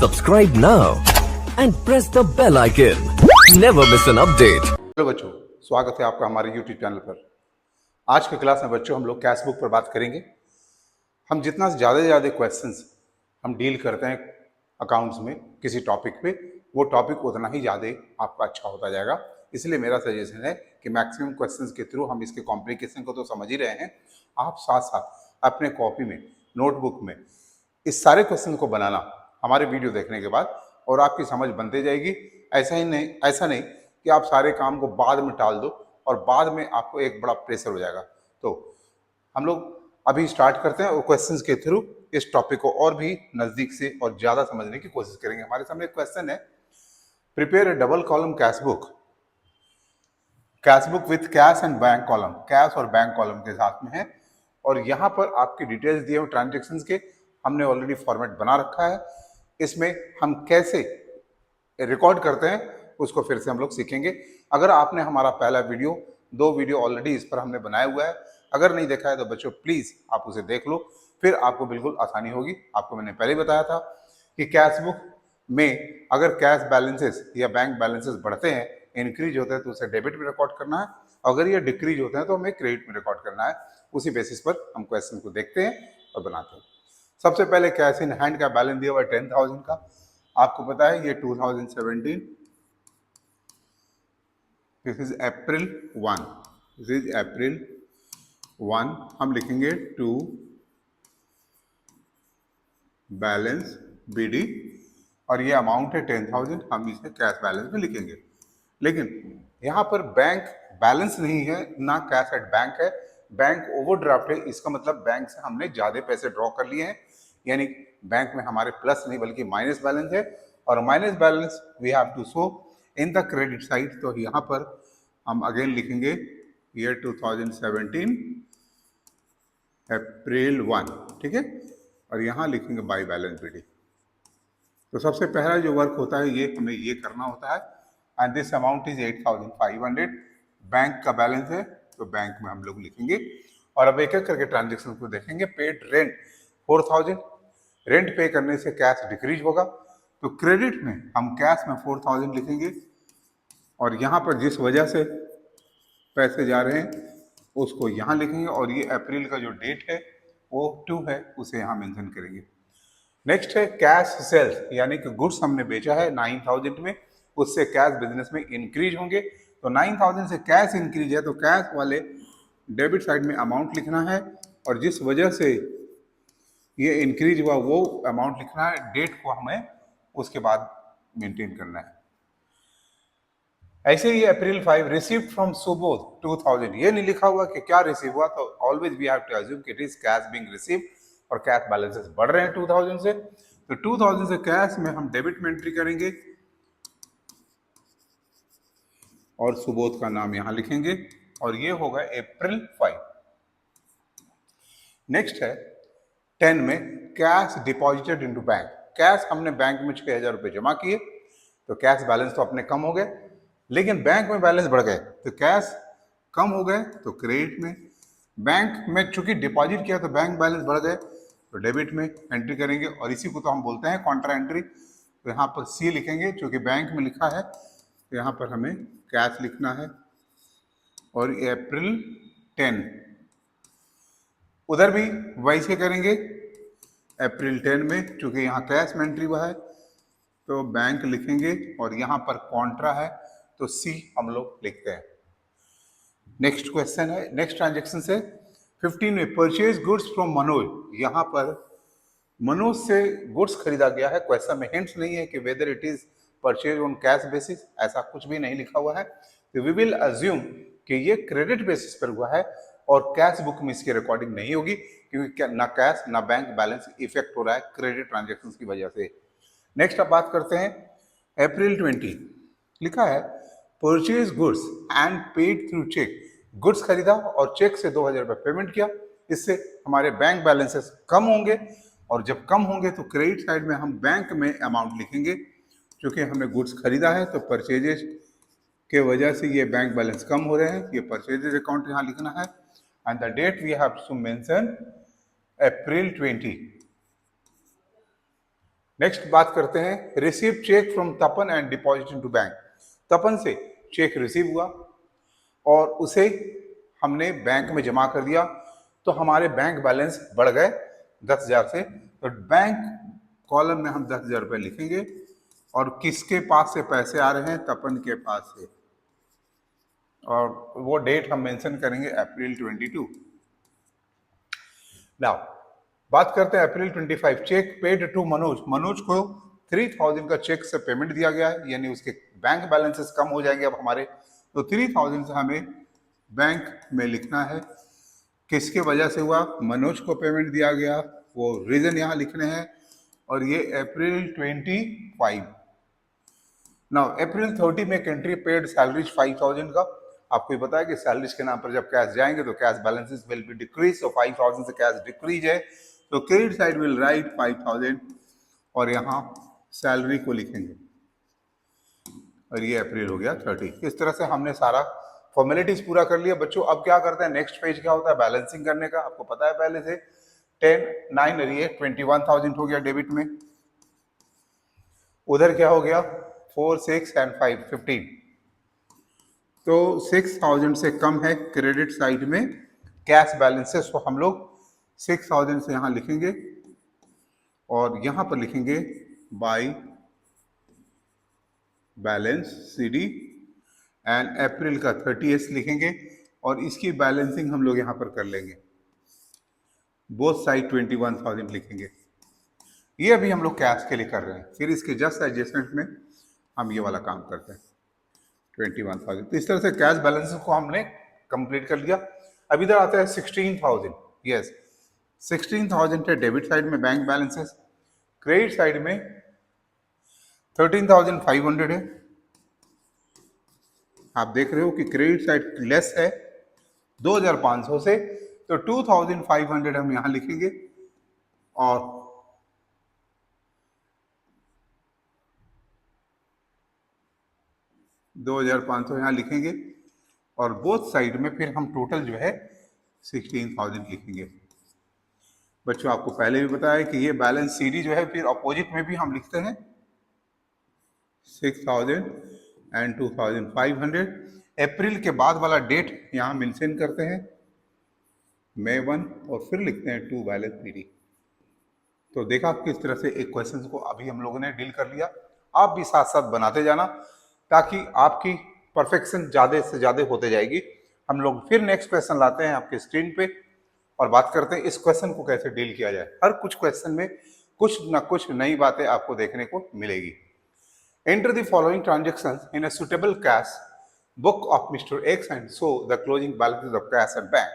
Subscribe now and press the bell icon. Never miss an update. Hello बच्चों, स्वागत है आपका हमारे YouTube चैनल पर। आज की क्लास में बच्चों हम लोग कैश बुक पर बात करेंगे। हम जितना ज़्यादा से ज़्यादा क्वेश्चंस हम डील करते हैं अकाउंट्स में किसी टॉपिक पे, वो टॉपिक उतना ही ज़्यादा आपका अच्छा होता जाएगा। इसलिए मेरा सजेशन है कि मैक्सिमम क्वेश्चंस के थ्रू हम इसके कॉम्प्लिकेशन को तो समझ ही रहे हैं, आप साथ साथ अपने कॉपी में, नोटबुक में इस सारे क्वेश्चन को बनाना हमारे वीडियो देखने के बाद, और आपकी समझ बनते जाएगी। ऐसा नहीं कि आप सारे काम को बाद में टाल दो और बाद में आपको एक बड़ा प्रेशर हो जाएगा। तो हम लोग अभी स्टार्ट करते हैं और क्वेश्चंस के थ्रू इस टॉपिक को और भी नज़दीक से और ज़्यादा समझने की कोशिश करेंगे। हमारे सामने एक क्वेश्चन है, prepare a double column cash book with cash and bank column. Cash और बैंक कॉलम के साथ में है, और यहाँ पर आपकी डिटेल्स दिए हुए ट्रांजेक्शन्स के हमने ऑलरेडी फॉर्मेट बना रखा है। इसमें हम कैसे रिकॉर्ड करते हैं उसको फिर से हम लोग सीखेंगे। अगर आपने हमारा पहला वीडियो, 2 वीडियो ऑलरेडी इस पर हमने बनाया हुआ है, अगर नहीं देखा है तो बच्चों प्लीज़ आप उसे देख लो, फिर आपको बिल्कुल आसानी होगी। आपको मैंने पहले ही बताया था कि कैश बुक में अगर कैश बैलेंसेस या बैंक बैलेंसेस बढ़ते हैं, इंक्रीज होते हैं, तो उसे डेबिट में रिकॉर्ड करना है। अगर ये डिक्रीज होते हैं तो हमें क्रेडिट में रिकॉर्ड करना है। उसी बेसिस पर हम क्वेश्चन को देखते हैं और बनाते हैं। सबसे पहले कैश इन हैंड का बैलेंस दिया हुआ है 10,000 का। आपको पता है ये 2017, this is April 1, this is अप्रैल 1। हम लिखेंगे टू बैलेंस BD, और ये अमाउंट है 10,000, हम इसे कैश बैलेंस में लिखेंगे। लेकिन यहाँ पर बैंक बैलेंस नहीं है, ना कैश एट बैंक है, बैंक ओवरड्राफ्ट है। इसका मतलब बैंक से हमने ज़्यादा पैसे ड्रॉ कर लिए हैं, यानी बैंक में हमारे प्लस नहीं बल्कि माइनस बैलेंस है, और minus balance we have to show in the credit side. तो यहाँ पर हम अगेन लिखेंगे ईयर 2017 अप्रैल 1, ठीक है, और यहाँ लिखेंगे बाय बैलेंस BD। तो सबसे पहला जो वर्क होता है ये हमें ये करना होता है, and this amount is 8,500। Bank का बैलेंस है तो बैंक में हम लोग लिखेंगे, और अब एक एक करके ट्रांजेक्शन को देखेंगे। पेड रेंट 4,000, रेंट पे करने से कैश डिक्रीज होगा, तो क्रेडिट में हम कैश में 4,000 लिखेंगे, और यहाँ पर जिस वजह से पैसे जा रहे हैं उसको यहाँ लिखेंगे, और ये अप्रैल का जो डेट है वो 2 है, उसे यहाँ मेंशन करेंगे। नेक्स्ट है कैश सेल्स, यानी कि गुड्स हमने बेचा है 9,000 में, उससे कैश बिजनेस में इंक्रीज होंगे। तो 9,000 से कैश इंक्रीज है तो कैश वाले डेबिट साइड में अमाउंट लिखना है, और जिस वजह से ये इंक्रीज हुआ वो अमाउंट लिखना है। डेट को हमें उसके बाद मेंटेन करना है। ऐसे ही अप्रैल 5 रिसीव्ड फ्रॉम सुबोध 2,000, ये नहीं लिखा हुआ कि क्या रिसीव हुआ, तो always we have to assume कि it is cash being received, और कैश बैलेंसेस बढ़ रहे हैं 2,000 से, तो 2,000 से कैश में हम डेबिट में एंट्री करेंगे, और सुबोध का नाम यहां लिखेंगे, और ये होगा अप्रैल 5। नेक्स्ट है 10 में cash deposited into bank. Cash हमने बैंक में 6,000 रुपये जमा किए, तो कैश बैलेंस तो अपने कम हो गए, लेकिन बैंक में बैलेंस बढ़ गए, तो कैश कम हो गए तो क्रेडिट में। बैंक में चूंकि डिपॉजिट किया तो बैंक बैलेंस बढ़ गए, तो डेबिट में एंट्री करेंगे, और इसी को तो हम बोलते हैं कॉन्ट्रा एंट्री। तो यहाँ पर C लिखेंगे, चूंकि बैंक में लिखा है तो यहाँ पर हमें कैश लिखना है, और अप्रैल 10 उधर भी वैसे करेंगे। अप्रैल 10 में चूंकि यहाँ कैश में एंट्री हुआ है तो बैंक लिखेंगे, और यहाँ पर कॉन्ट्रा है तो C हम लोग लिखते हैं। नेक्स्ट क्वेश्चन है, नेक्स्ट ट्रांजेक्शन से 15 में परचेज गुड्स फ्रॉम मनोज। यहाँ पर मनोज से गुड्स खरीदा गया है। क्वेश्चन में हिंट्स नहीं है कि whether it is purchase on cash basis, ऐसा कुछ भी नहीं लिखा हुआ है, तो वी विल अज्यूम कि ये क्रेडिट बेसिस पर हुआ है, और कैश बुक में इसकी रिकॉर्डिंग नहीं होगी, क्योंकि ना कैश ना बैंक बैलेंस इफेक्ट हो रहा है क्रेडिट ट्रांजेक्शन की वजह से। नेक्स्ट अब बात करते हैं अप्रैल 20, लिखा है purchase goods and paid through cheque. Goods खरीदा और चेक से 2,000 रुपये पेमेंट किया, इससे हमारे बैंक बैलेंसेस कम होंगे, और जब कम होंगे तो क्रेडिट साइड में हम बैंक में अमाउंट लिखेंगे। क्योंकि हमने गुड्स खरीदा है तो परचेजेज के वजह से ये बैंक बैलेंस कम हो रहे हैं, ये परचेजेज अकाउंट यहाँ लिखना है, and the date we have to mention April 20। Next बात करते हैं receive cheque from Tapan and deposit into bank. Tapan से चेक रिसीव हुआ और उसे हमने बैंक में जमा कर दिया, तो हमारे बैंक बैलेंस बढ़ गए 10,000 से। तो बैंक कॉलम में हम 10,000 रुपये लिखेंगे और किसके पास से पैसे आ रहे हैं, तपन के पास से, और वो डेट हम मेंशन करेंगे अप्रैल 22। नाउ बात करते हैं April 25, cheque paid to Manoj. Manoj को 3,000 का चेक से पेमेंट दिया गया है, यानी उसके बैंक बैलेंसेस कम हो जाएंगे अब हमारे। तो 3,000 से हमें बैंक में लिखना है किसके वजह से हुआ, मनोज को पेमेंट दिया गया, वो रीजन यहाँ लिखने हैं, और ये अप्रैल 25। नाउ अप्रैल 30 में कंट्री पेड सैलरीज 5,000 का। आपको ये पता है कि सैलरीज के नाम पर जब कैश जाएंगे तो cash balances will be decrease, तो 5,000 से कैश डिक्रीज है, तो क्रेडिट साइड विल राइट 5,000 और यहाँ सैलरी को लिखेंगे, और ये अप्रैल हो गया 30। इस तरह से हमने सारा फॉर्मेलिटीज पूरा कर लिया बच्चों। अब क्या करते हैं, नेक्स्ट पेज क्या होता है, बैलेंसिंग करने का। आपको पता है पहले से 10, 9 और ये 21,000 हो गया डेबिट में। उधर क्या हो गया 4, 6 एंड 5, 15। तो 6,000 से कम है क्रेडिट साइड में कैश बैलेंसेस, तो हम लोग 6,000 से यहाँ लिखेंगे और यहाँ पर लिखेंगे by balance CD and April का 30th लिखेंगे और इसकी बैलेंसिंग हम लोग यहाँ पर कर लेंगे, बोथ साइड 21,000 लिखेंगे। ये अभी हम लोग कैश के लिए कर रहे हैं, फिर इसके जस्ट एडजस्टमेंट में हम ये वाला काम करते हैं 21,000। तो इस तरह से कैश बैलेंसेस को हमने कंप्लीट कर लिया। अब इधर आता है 16,000। यस, 16,000 है डेबिट साइड में बैंक बैलेंसेस, क्रेडिट साइड में 13,500 है। आप देख रहे हो कि क्रेडिट साइड लेस है 2,500 से, तो 2,500 हम यहां लिखेंगे और 2,500 यहां लिखेंगे और बोथ साइड में फिर हम टोटल जो है 16,000 लिखेंगे। बच्चों आपको पहले भी बताया कि ये बैलेंस CD जो है फिर अपोजिट में भी हम लिखते हैं 6,000 एंड 2,500। अप्रैल के बाद वाला डेट यहाँ मेंशन करते हैं May 1 और फिर लिखते हैं 2 बैलेंस PD। तो देखा किस तरह से एक क्वेश्चन को अभी हम लोगों ने डील कर लिया। आप भी साथ साथ बनाते जाना ताकि आपकी परफेक्शन ज़्यादा से ज़्यादा होते जाएगी। हम लोग फिर नेक्स्ट क्वेश्चन लाते हैं आपके स्क्रीन पे और बात करते हैं इस क्वेश्चन को कैसे डील किया जाए। हर कुछ क्वेश्चन में कुछ ना कुछ नई बातें आपको देखने को मिलेगी। Enter the following transactions in a suitable cash book of Mr. X and show the closing balances of cash at bank.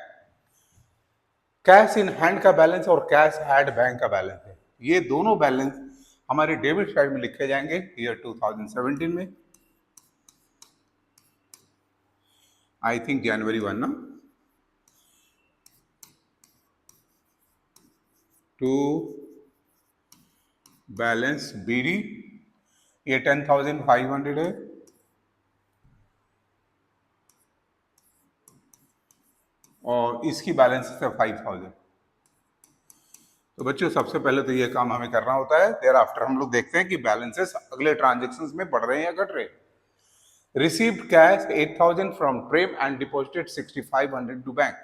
Cash in hand का बैलेंस और कैश एट बैंक का बैलेंस है, ये दोनों बैलेंस हमारे डेबिट साइड में लिखे जाएंगे ईयर 2017 में। आई थिंक जनवरी 1 ना, टू बैलेंस BD ये 10,500 है और इसकी बैलेंस है 5,000। तो बच्चों सबसे पहले तो ये काम हमें करना होता है, देयर आफ्टर हम लोग देखते हैं कि बैलेंसेस अगले ट्रांजेक्शंस में बढ़ रहे हैं या घट रहे हैं। Received cash 8,000 from Prem and deposited 6,500 to bank.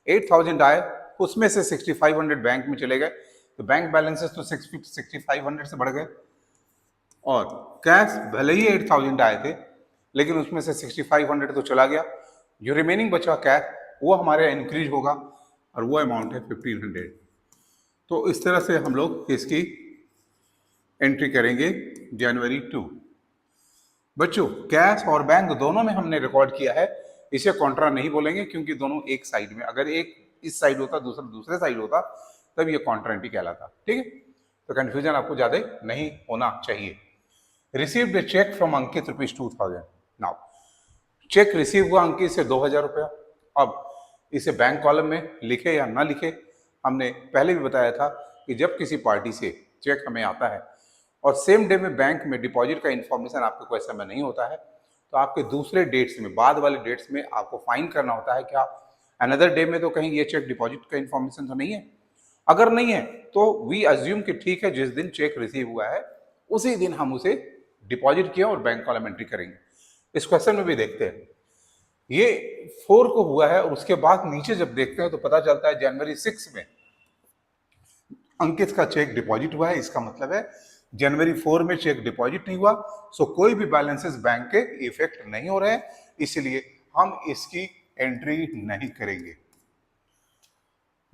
8,000 आए, उसमें से 6,500 बैंक में चले गए, तो बैंक बैलेंसेस तो 6,500 से बढ़ गए। और कैश भले ही 8,000 आए थे लेकिन उसमें से 6,500 तो चला गया, जो रिमेनिंग बचा कैश वो हमारे इंक्रीज होगा और वो अमाउंट है 1,500। तो इस तरह से हम लोग इसकी एंट्री करेंगे जनवरी 2। बच्चों कैश और बैंक दोनों में हमने रिकॉर्ड किया है, इसे कॉन्ट्रा नहीं बोलेंगे क्योंकि दोनों एक साइड में, अगर एक इस साइड होता दूसरा दूसरे साइड होता तब ये कॉन्ट्रा एंट्री कहलाता। ठीक है, तो कंफ्यूजन आपको ज्यादा नहीं होना चाहिए। Received a cheque from Ankit ₹2,000। Now cheque receive हुआ अंकित से 2,000 रुपया। अब इसे बैंक कॉलम में लिखे या ना लिखे, हमने पहले भी बताया था कि जब किसी पार्टी से चेक हमें आता है और सेम डे में बैंक में डिपॉजिट का इन्फॉर्मेशन आपके क्वेश्चन में नहीं होता है, तो आपके दूसरे डेट्स में, बाद वाले डेट्स में आपको फाइंड करना होता है क्या अनदर डे में तो कहीं ये चेक डिपॉजिट का इन्फॉर्मेशन तो नहीं है। अगर नहीं है तो वी अज्यूम कि ठीक है, जिस दिन चेक रिसीव हुआ है उसी दिन हम उसे डिपॉजिट किया और बैंक कॉलम एंट्री करेंगे। इस क्वेश्चन में भी देखते हैं, ये 4 को हुआ है और उसके बाद नीचे जब देखते हैं तो पता चलता है जनवरी 6 में अंकित का चेक डिपॉजिट हुआ है। इसका मतलब है जनवरी 4 में चेक डिपॉजिट नहीं हुआ, सो कोई भी बैलेंसेस बैंक के इफेक्ट नहीं हो रहे हैं, इसलिए हम इसकी एंट्री नहीं करेंगे।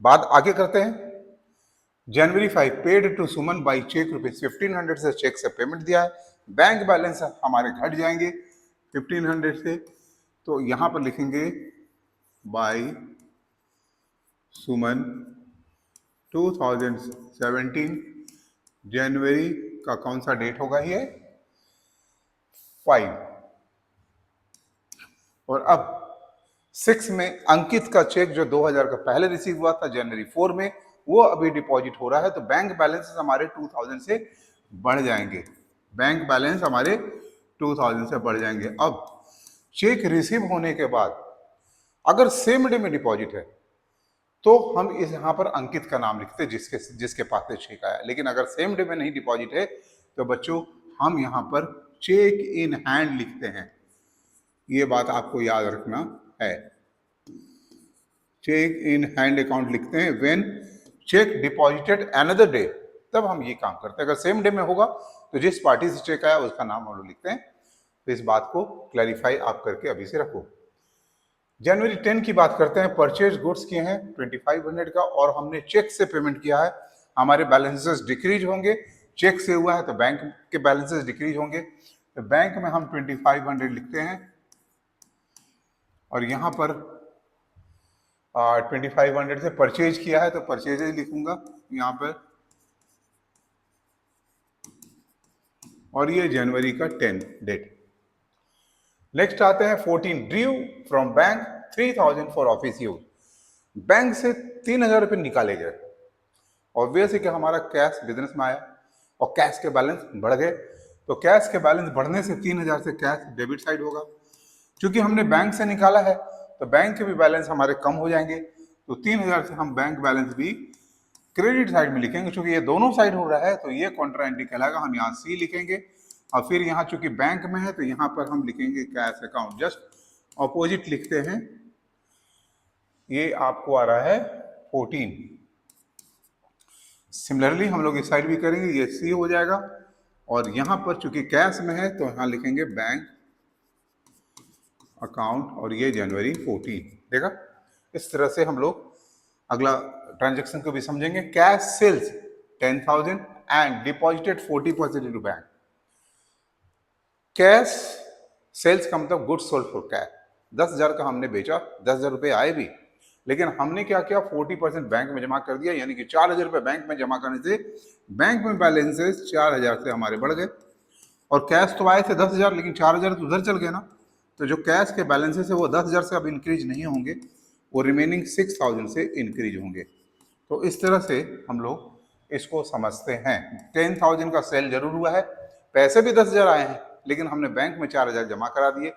बात आगे करते हैं। January 5 paid to Suman by cheque ₹1500 से चेक से पेमेंट दिया है, बैंक बैलेंस हमारे घट जाएंगे 1500 से, तो यहां पर लिखेंगे बाई सुमन 2017, जनवरी का कौन सा डेट होगा ये 5, और अब 6 में अंकित का चेक जो 2000 का पहले रिसीव हुआ था जनवरी 4 में, वो अभी डिपॉजिट हो रहा है, तो बैंक बैलेंस हमारे 2000 से बढ़ जाएंगे, बैंक बैलेंस हमारे 2000 से बढ़ जाएंगे। अब चेक रिसीव होने के बाद अगर सेम डे में डिपॉजिट है तो हम इस यहां पर अंकित का नाम लिखते हैं जिसके पास से चेक आया, लेकिन अगर सेम डे में नहीं डिपॉजिट है तो बच्चों हम यहां पर चेक इन हैंड लिखते हैं, ये बात आपको याद रखना है। चेक इन हैंड अकाउंट लिखते हैं when check deposited another day, तब हम ये काम करते हैं। अगर सेम डे में होगा तो जिस पार्टी से चेक आया उसका नाम हम लोग लिखते हैं। तो इस बात को क्लैरिफाई आप करके अभी से रखो। जनवरी 10 की बात करते हैं। परचेज गुड्स किए हैं 2500 का और हमने चेक से पेमेंट किया है, हमारे बैलेंसेस डिक्रीज होंगे, चेक से हुआ है तो बैंक के बैलेंसेस डिक्रीज होंगे, तो बैंक में हम 2500 लिखते हैं और यहां पर 2500 से परचेज किया है तो परचेजेज लिखूंगा यहां पर, और ये जनवरी का 10 डेट। नेक्स्ट आते हैं 14 due from bank 3000 for office use, bank से 3000 रुपये निकाले गए। ऑब्वियस है कि हमारा कैश बिजनेस में आया और कैश के बैलेंस बढ़ गए, तो कैश के बैलेंस बढ़ने से 3000 से कैश डेबिट साइड होगा। क्योंकि हमने बैंक से निकाला है तो बैंक के भी बैलेंस हमारे कम हो जाएंगे, तो 3000 से हम बैंक बैलेंस भी क्रेडिट साइड में लिखेंगे। क्योंकि ये दोनों साइड हो रहा है तो ये कॉन्ट्रा एंट्री कहलाएगा, हम यहाँ सी लिखेंगे और फिर यहाँ चूंकि बैंक में है तो यहाँ पर हम लिखेंगे कैश अकाउंट, जस्ट ऑपोजिट लिखते हैं। ये आपको आ रहा है 14। सिमिलरली हम लोग इस साइड भी करेंगे, ये सी हो जाएगा और यहाँ पर चूंकि कैश में है तो यहाँ लिखेंगे बैंक अकाउंट और ये जनवरी 14। देखा, इस तरह से हम लोग अगला ट्रांजैक्शन को भी समझेंगे। Cash sales 10,000 and deposited 40% into bank. Cash sales का मतलब गुड्स सोल्ड फॉर कैश, 10,000 का हमने बेचा, 10,000 रुपये आए भी, लेकिन हमने क्या किया 40% बैंक में जमा कर दिया, यानी कि 4,000 रुपये बैंक में जमा करने से बैंक में बैलेंसेस 4,000 से हमारे बढ़ गए। और कैश तो आए थे 10,000 लेकिन 4,000 तो उधर चल गए ना, तो जो कैश के बैलेंसेस है वो 10,000 से अब इंक्रीज नहीं होंगे, वो रिमेनिंग 6,000 से इंक्रीज होंगे। तो इस तरह से हम लोग इसको समझते हैं। 10,000 का सेल जरूर हुआ है, पैसे भी 10,000 आए हैं, लेकिन हमने बैंक में 4,000 जमा करा दिए,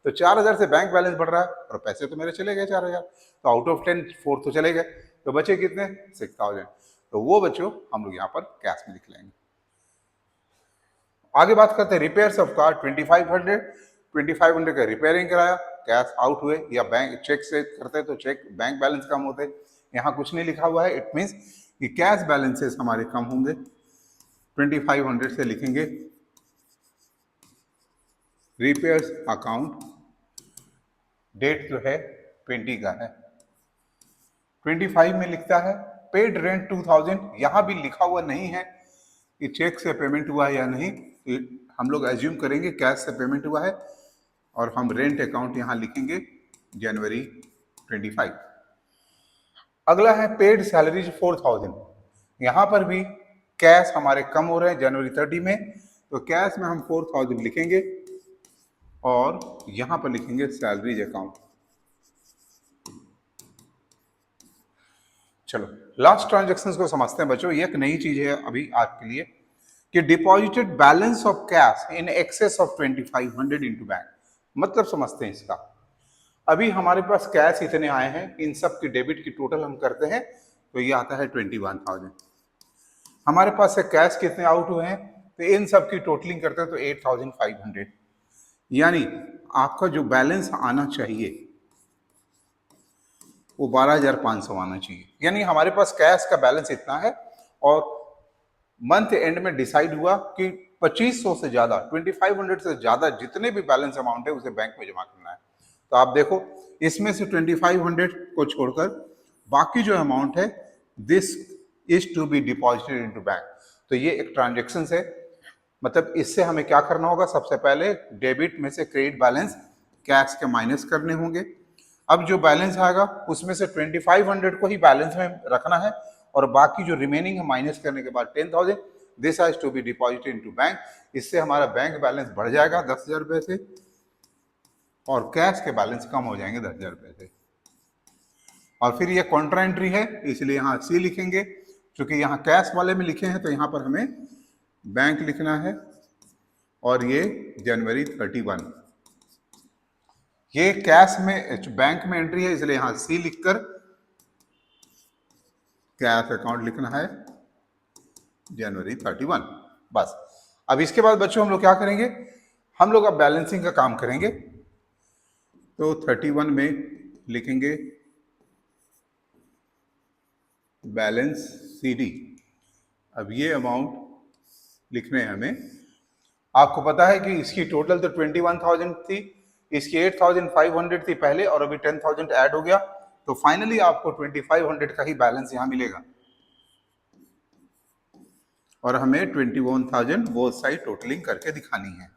तो 4,000 से बैंक बैलेंस बढ़ रहा है और पैसे तो मेरे चले गए 4,000, तो आउट ऑफ 10 4 तो चले गए, तो बचे कितने 6,000, तो वो बच्चों हम लोग यहाँ पर कैश में लिख लेंगे। आगे बात करते हैं रिपेयर्स ऑफ कार 2500 का रिपेयरिंग कराया, कैश आउट हुए, या बैंक चेक से करते तो चेक बैंक बैलेंस कम होते, यहाँ कुछ नहीं लिखा हुआ है, इट मीन्स कि कैश बैलेंसेस हमारे कम होंगे। 2500 से लिखेंगे रिपेयर्स अकाउंट, डेट जो है 20 का है, 25 में लिखता है पेड रेंट 2000, यहां भी लिखा हुआ नहीं है कि चेक से पेमेंट हुआ है या नहीं, हम लोग एज्यूम करेंगे कैश से पेमेंट हुआ है और हम रेंट अकाउंट यहां लिखेंगे जनवरी 25। अगला है पेड सैलरीज 4,000, यहां पर भी कैश हमारे कम हो रहे हैं जनवरी 30 में, तो कैश में हम 4,000 लिखेंगे और यहां पर लिखेंगे सैलरीज अकाउंट। चलो लास्ट ट्रांजैक्शंस को समझते हैं बच्चों। ये एक नई चीज है अभी आपके लिए कि deposited balance of cash in excess of 2500 into bank, मतलब समझते हैं इसका। अभी हमारे पास कैश इतने आए हैं, इन सब की डेबिट की टोटल हम करते हैं तो ये आता है 21,000। हमारे पास से कैश कितने आउट हुए हैं, तो इन सब की टोटलिंग करते हैं तो 8,500, यानी आपका जो बैलेंस आना चाहिए वो 12,500 आना चाहिए। यानी हमारे पास कैश का बैलेंस इतना है और मंथ एंड में डिसाइड हुआ कि 2500 से ज्यादा, 2500 से ज्यादा जितने भी बैलेंस अमाउंट है उसे बैंक में जमा करना है। तो आप देखो इसमें से 2500 को छोड़कर बाकी जो अमाउंट है this is to be deposited into bank. तो ये एक ट्रांजेक्शन है, मतलब इससे हमें क्या करना होगा, सबसे पहले डेबिट में से क्रेडिट बैलेंस कैश के माइनस करने होंगे। अब जो बैलेंस आएगा उसमें से 2500 को ही बैलेंस में रखना है और बाकी जो रिमेनिंग है माइनस करने के बाद 10,000 this has to be deposited into bank. इससे हमारा बैंक बैलेंस बढ़ जाएगा 10,000 रुपए से और कैश के बैलेंस कम हो जाएंगे 10,000 रुपए से। और फिर ये कॉन्ट्रा एंट्री है इसलिए यहाँ सी लिखेंगे, क्योंकि यहाँ कैश वाले में लिखे हैं तो यहाँ पर हमें बैंक लिखना है और ये जनवरी 31। ये कैश में बैंक में एंट्री है इसलिए यहां सी लिखकर कैश अकाउंट लिखना है जनवरी 31 बस। अब इसके बाद बच्चों हम लोग क्या करेंगे, हम लोग अब बैलेंसिंग का काम करेंगे। तो 31 में लिखेंगे बैलेंस सीडी। अब ये अमाउंट लिखने हैं हमें। आपको पता है कि इसकी टोटल तो 21,000 थी, इसकी 8,500 थी पहले और अभी 10,000 ऐड हो गया, तो फाइनली आपको 2,500 का ही बैलेंस यहां मिलेगा और हमें 21,000 बोथ साइड टोटलिंग करके दिखानी है।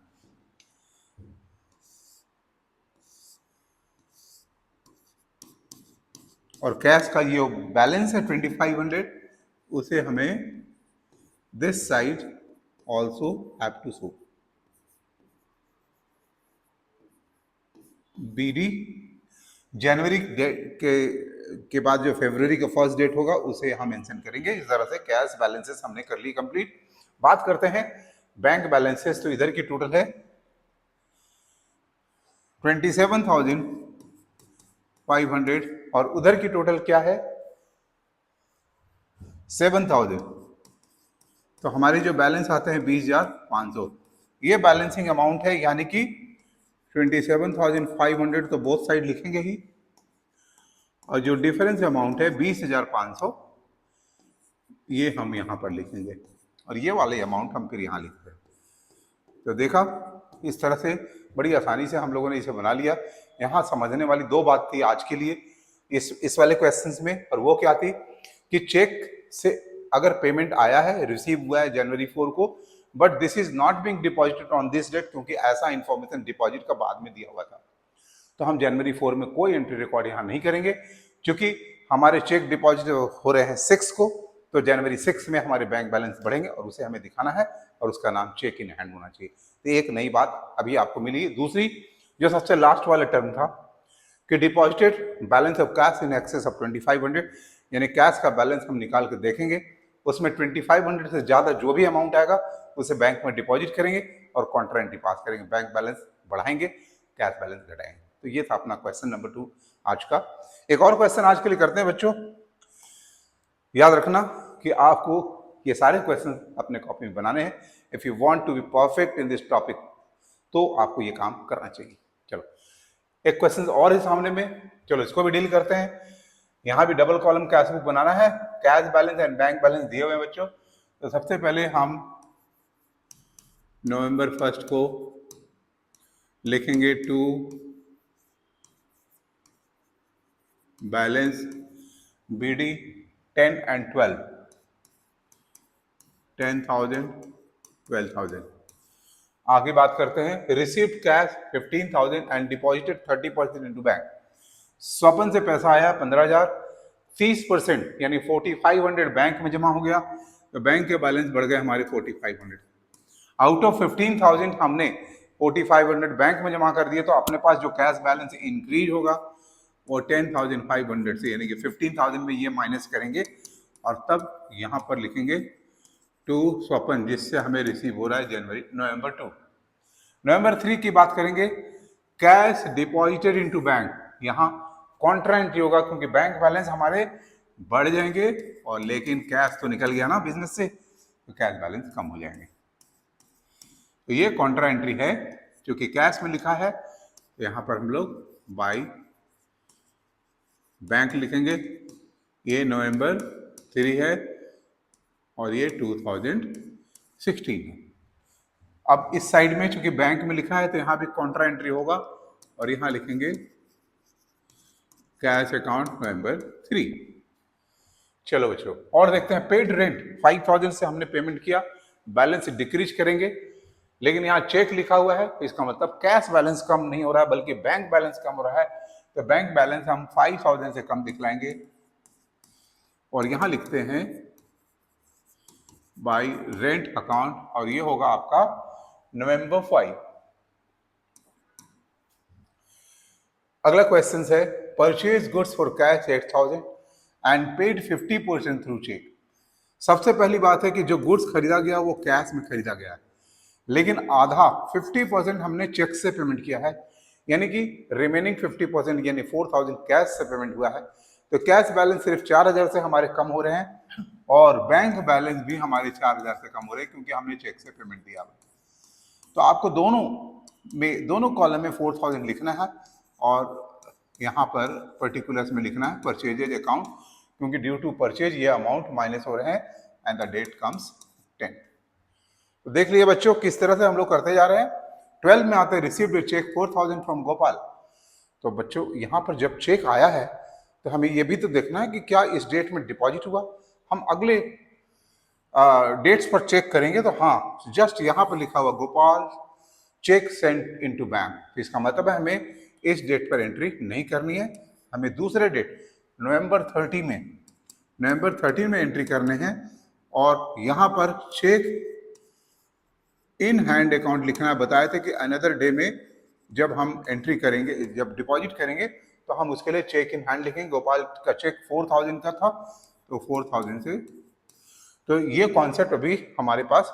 और कैश का ये बैलेंस है 2,500, उसे हमें this side also have to show. BD जनवरी के बाद जो फरवरी का फर्स्ट डेट होगा उसे हम मेंशन करेंगे। इस तरह से कैश बैलेंसेस हमने कर ली कंप्लीट। बात करते हैं बैंक बैलेंसेस। तो इधर की टोटल है 27,500 और उधर की टोटल क्या है 7,000। तो हमारे जो बैलेंस आते हैं 20,500। ये बैलेंसिंग अमाउंट है, यानी कि 27,500 तो बोथ साइड लिखेंगे ही और जो डिफरेंस अमाउंट है 20,500 ये हम यहां पर लिखेंगे और ये वाले अमाउंट हम फिर यहां लिखते हैं। तो देखा इस तरह से बड़ी आसानी से हम लोगों ने इसे बना लिया। यहां समझने वाली दो बात थी आज के लिए इस वाले क्वेश्चंस में, और वो क्या थी कि चेक से अगर पेमेंट आया है, रिसीव हुआ है जनवरी 4 को, but this is not being deposited on this date, क्योंकि ऐसा इंफॉर्मेशन डिपॉजिट का बाद में दिया हुआ था। तो हम जनवरी 4 में कोई एंट्री रिकॉर्ड यहाँ नहीं करेंगे, क्योंकि हमारे चेक डिपॉजिट हो रहे हैं 6 को, तो जनवरी 6 में हमारे बैंक बैलेंस बढ़ेंगे और उसे हमें दिखाना है और उसका नाम चेक इन हैंड होना चाहिए। तो एक नई बात अभी आपको मिली। दूसरी जो सबसे लास्ट वाला टर्म था कि deposited balance of cash in excess of 2,500, यानी कैश का बैलेंस हम निकाल कर देखेंगे, उसमें 2,500 से ज्यादा जो भी अमाउंट आएगा उसे बैंक में डिपॉजिट करेंगे और कॉन्ट्रा एंट्री पास करेंगे। बैंक बैलेंस बढ़ाएंगे, कैश बैलेंस घटाएंगे। तो ये था अपना क्वेश्चन नंबर 2 आज का। एक और क्वेश्चन आज के लिए करते हैं बच्चों। याद रखना कि आपको ये सारे क्वेश्चन अपने कॉपी में बनाने हैं। If you want to be perfect in this topic तो आपको ये काम करना चाहिए। चलो एक क्वेश्चन और है सामने में, चलो इसको भी डील करते हैं। यहां भी डबल कॉलम कैश बुक बनाना है, cash balance and bank balance दिए हुए हैं बच्चों। तो सबसे पहले हम नवंबर 1 को लिखेंगे टू बैलेंस BD 10 and 12, 10,000 12,000। आगे बात करते हैं received cash 15,000 and deposited 30% into bank. Swapan से पैसा आया 15,000, 30% यानी 4,500 बैंक में जमा हो गया, तो बैंक के बैलेंस बढ़ गए हमारे 4,500। आउट ऑफ 15,000 हमने 4,500 बैंक में जमा कर दिए, तो अपने पास जो कैश बैलेंस इंक्रीज होगा वो 10,500 से, यानी कि 15,000 में ये माइनस करेंगे और तब यहां पर लिखेंगे टू स्वपन, जिससे हमें रिसीव हो रहा है नवंबर 2। नवंबर 3 की बात करेंगे कैश डिपॉजिटेड इनटू बैंक। यहां कॉन्ट्रा एंट्री होगा क्योंकि बैंक बैलेंस हमारे बढ़ जाएंगे, और लेकिन कैश तो निकल गया ना बिजनेस से, तो कैश बैलेंस कम हो जाएंगे। तो ये कॉन्ट्रा एंट्री है, क्योंकि कैश में लिखा है, तो यहां पर हम लोग बाय बैंक लिखेंगे। ये नवंबर 3 है और ये 2016 है। अब इस साइड में चूंकि बैंक में लिखा है तो यहां भी कॉन्ट्रा एंट्री होगा, और यहां लिखेंगे कैश अकाउंट नवंबर 3। चलो बच्चों, और देखते हैं पेड रेंट 5000 से हमने पेमेंट किया, बैलेंस डिक्रीज करेंगे, लेकिन यहाँ चेक लिखा हुआ है, इसका मतलब कैश बैलेंस कम नहीं हो रहा है बल्कि बैंक बैलेंस कम हो रहा है। तो बैंक बैलेंस हम 5000 से कम दिखलाएंगे, और यहां लिखते हैं बाय रेंट अकाउंट, और ये होगा आपका नवंबर 5। अगला क्वेश्चन है purchase goods for cash 8000 and paid 50% through cheque. सबसे पहली बात है कि जो गुड्स खरीदा गया वो कैश में खरीदा गया है, लेकिन आधा 50% हमने चेक से पेमेंट किया है, यानी कि रिमेनिंग 50% यानी 4000 कैश से पेमेंट हुआ है। तो कैश बैलेंस सिर्फ 4000 से हमारे कम हो रहे हैं, और बैंक बैलेंस भी हमारे 4000 से कम हो रहे हैं, क्योंकि हमने चेक से पेमेंट दिया। तो आपको दोनों कॉलम में 4000 लिखना है, और यहाँ पर पर्टिकुलर्स में लिखना है परचेजेज अकाउंट, क्योंकि ड्यू टू परचेज ये अमाउंट माइनस हो रहे हैं, एंड द डेट कम्स 10। तो देख लीजिए बच्चों किस तरह से हम लोग करते जा रहे हैं। 12 में आते हैं रिसीव्ड चेक 4000 फ्रॉम गोपाल। तो बच्चों यहाँ पर जब चेक आया है तो हमें ये भी तो देखना है कि क्या इस डेट में डिपॉजिट हुआ। हम अगले डेट्स पर चेक करेंगे, तो हाँ जस्ट यहाँ पर लिखा हुआ Gopal cheque sent into bank, तो इसका मतलब है हमें इस डेट पर एंट्री नहीं करनी है, हमें दूसरे डेट नवंबर 30 में एंट्री करने हैं, और यहाँ पर चेक इन हैंड अकाउंट लिखना है। बताए थे कि अनदर डे में जब हम एंट्री करेंगे, जब डिपॉजिट करेंगे, तो हम उसके लिए चेक इन हैंड लिखेंगे। गोपाल का चेक 4000 का था, तो 4000 से, तो ये कॉन्सेप्ट अभी हमारे पास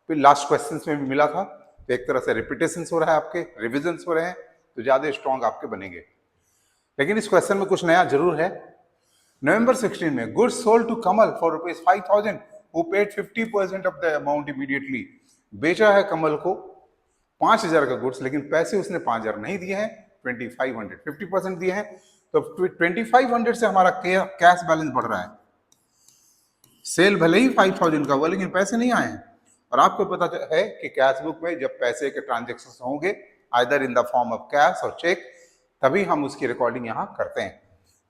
फिर लास्ट क्वेश्चन में भी मिला था। तो एक तरह से रिपीटेशन हो रहा है, आपके रिविजन हो रहे हैं, तो ज्यादा स्ट्रॉन्ग आपके बनेंगे। लेकिन इस क्वेश्चन में कुछ नया जरूर है। नवंबर 16 में goods sold to Kamal for ₹5000 who paid 50% of the amount immediately. बेचा है कमल को 5000 का गुड्स, लेकिन पैसे उसने 5000 नहीं दिए हैं, 2500 50% दिए हैं। तो 2500 से हमारा कैश बैलेंस बढ़ रहा है। सेल भले ही 5000 का हुआ, लेकिन पैसे नहीं आए हैं। और आपको पता है कि कैश बुक में जब पैसे के ट्रांजेक्शन होंगे either in the form of cash और चेक, तभी हम उसकी रिकॉर्डिंग यहाँ करते हैं।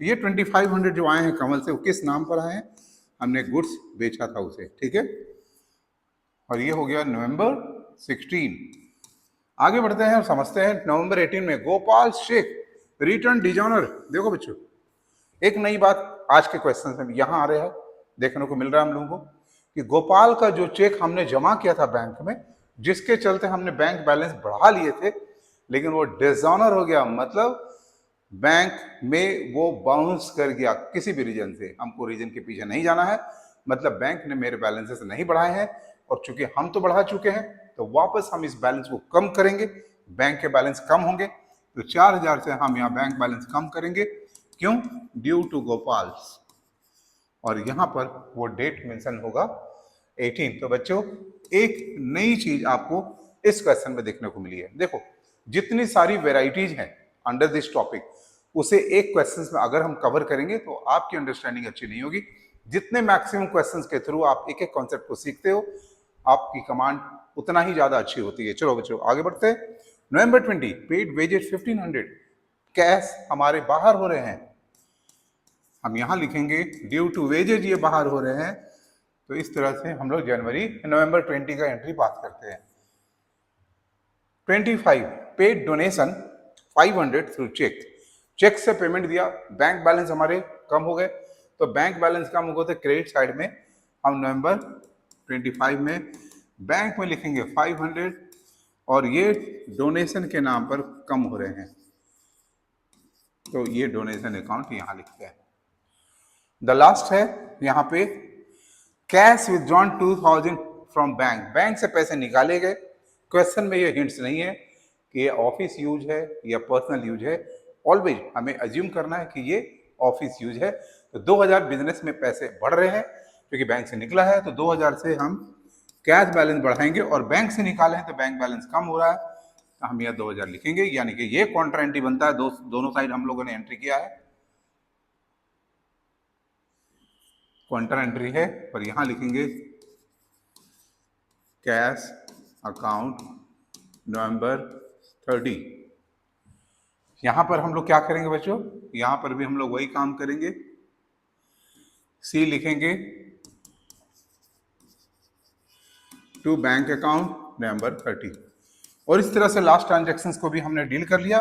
तो ये 2500 जो आए हैं कमल से, वो किस नाम पर आए हैं? हमने गुड्स बेचा था उसे, ठीक है। और ये हो गया नवंबर 16। आगे बढ़ते हैं और समझते हैं नवंबर 18 में गोपाल शेख रिटर्न डिजॉनर। देखो बच्चों, एक नई बात आज के क्वेश्चन में यहाँ आ रहा है, देखने को मिल रहा है हम लोगों को कि गोपाल का जो चेक हमने जमा किया था बैंक में, जिसके चलते हमने बैंक बैलेंस बढ़ा लिए थे, लेकिन वो डिजॉनर हो गया, मतलब बैंक में वो बाउंस कर गया किसी भी रीजन से। हमको रीजन के पीछे नहीं जाना है, मतलब बैंक ने मेरे बैलेंसेस नहीं बढ़ाए हैं, और चूंकि हम तो बढ़ा चुके हैं तो वापस हम इस बैलेंस को कम करेंगे, बैंक के बैलेंस कम होंगे। तो 4000 से हम यहाँ बैंक बैलेंस कम करेंगे, क्यों? ड्यू टू गोपाल, और यहाँ पर वो डेट मेंशन होगा 18। तो बच्चों एक नई चीज आपको इस क्वेश्चन में देखने को मिली है। देखो जितनी सारी वेराइटीज हैं अंडर दिस टॉपिक, उसे एक क्वेश्चन में अगर हम कवर करेंगे तो आपकी अंडरस्टैंडिंग अच्छी नहीं होगी। जितने मैक्सिमम क्वेश्चंस के थ्रू आप एक एक कॉन्सेप्ट को सीखते हो, आपकी कमांड उतना ही ज्यादा अच्छी होती है। चलो बच्चों आगे बढ़ते हैं। नवंबर 20 पेड वेजेस 1500, कैश हमारे बाहर हो रहे हैं, हम यहां लिखेंगे ड्यू टू वेजेज ये बाहर हो रहे हैं। तो इस तरह से हम लोग नवंबर 20 का एंट्री पास करते हैं। 25 paid donation 500 through cheque, cheque से पेमेंट दिया, बैंक बैलेंस हमारे कम हो गए। तो बैंक बैलेंस कम हो गए तो क्रेडिट साइड में हम नवंबर 25 में बैंक में लिखेंगे 500, और ये डोनेशन के नाम पर कम हो रहे हैं, तो ये डोनेशन अकाउंट यहां लिखते हैं। द लास्ट है यहाँ पे cash withdrawn 2000 from bank, bank से पैसे निकाले गए। क्वेश्चन में ये हिंट्स नहीं है कि ये ऑफिस यूज है या पर्सनल यूज है। ऑलवेज हमें अज्यूम करना है कि ये ऑफिस यूज है, तो 2000 बिजनेस में पैसे बढ़ रहे हैं क्योंकि बैंक से निकला है, तो 2000 से हम कैश बैलेंस बढ़ाएंगे और बैंक से निकाले हैं तो बैंक बैलेंस कम हो रहा है, तो हम यह 2000 लिखेंगे, यानी कि ये कॉन्ट्रा एंट्री बनता है। दोनों साइड हम लोगों ने एंट्री किया है, कॉन्ट्रा एंट्री है, और यहां लिखेंगे कैश अकाउंट नवंबर 30। यहां पर हम लोग क्या करेंगे बच्चों, यहां पर भी हम लोग वही काम करेंगे, सी लिखेंगे टू बैंक अकाउंट नवंबर 30। और इस तरह से लास्ट ट्रांजेक्शन्स को भी हमने डील कर लिया।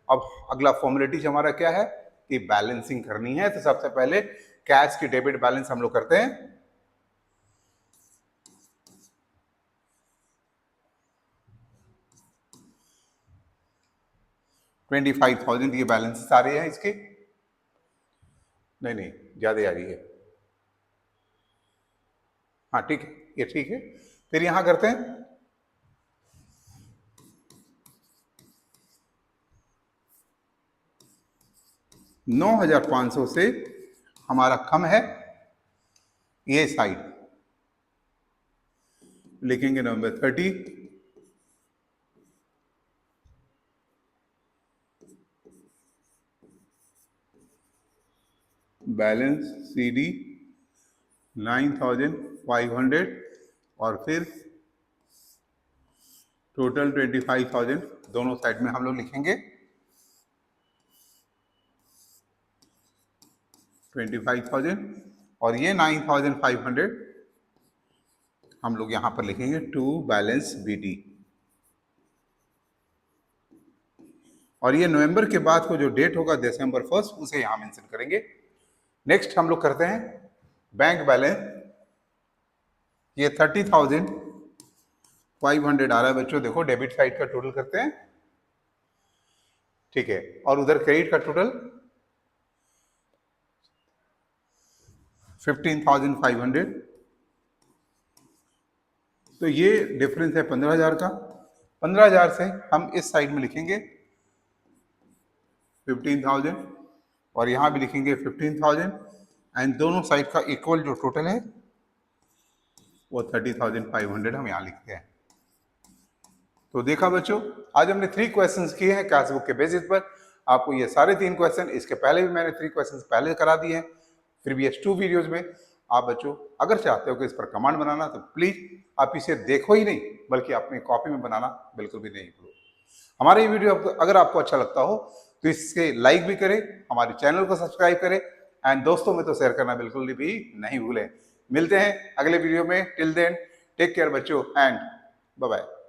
अब अगला फॉर्मेलिटीज हमारा क्या है कि बैलेंसिंग करनी है। तो सबसे पहले कैश की डेबिट बैलेंस हम लोग करते हैं। $25,000 ये बैलेंस आ रही है इसके, नहीं ज्यादा आ रही है, हाँ ठीक है, ये ठीक है। फिर यहां करते हैं $9,500 से हमारा कम है ये साइड, लिखेंगे नवंबर 30, बैलेंस CD 9,500 और फिर टोटल 25,000 दोनों साइड में हम लोग लिखेंगे 25,000 और ये 9,500 हम लोग यहां पर लिखेंगे टू बैलेंस BD। और ये नवंबर के बाद को जो डेट होगा दिसंबर 1 उसे यहां मेंशन करेंगे। नेक्स्ट हम लोग करते हैं बैंक बैलेंस, ये 30,500 आ रहा है बच्चों, देखो डेबिट साइड का टोटल करते हैं, ठीक है, और उधर क्रेडिट का टोटल 15,500, तो ये डिफरेंस है 15,000 का। 15,000 से हम इस साइड में लिखेंगे 15,000 और यहां भी लिखेंगे 15,000 एंड दोनों साइड का इक्वल जो टोटल है वो 30,500 हम यहां लिखते हैं। तो देखा बच्चों, आज हमने 3 क्वेश्चंस किए हैं कैश बुक के बेसिस पर। आपको ये सारे 3 क्वेश्चन, इसके पहले भी मैंने 3 क्वेश्चंस पहले करा दिए हैं प्रीवियस 2 वीडियोज में। आप बच्चों अगर चाहते हो कि इस पर कमांड बनाना तो प्लीज आप इसे देखो ही नहीं बल्कि अपनी कॉपी में बनाना बिल्कुल भी नहीं भूलो। हमारा ये वीडियो अगर आपको अच्छा लगता हो तो इसके लाइक भी करें, हमारे चैनल को सब्सक्राइब करें एंड दोस्तों में तो शेयर करना बिल्कुल भी नहीं भूलें। मिलते हैं अगले वीडियो में, टिल देन टेक केयर बच्चों एंड बाय बाय।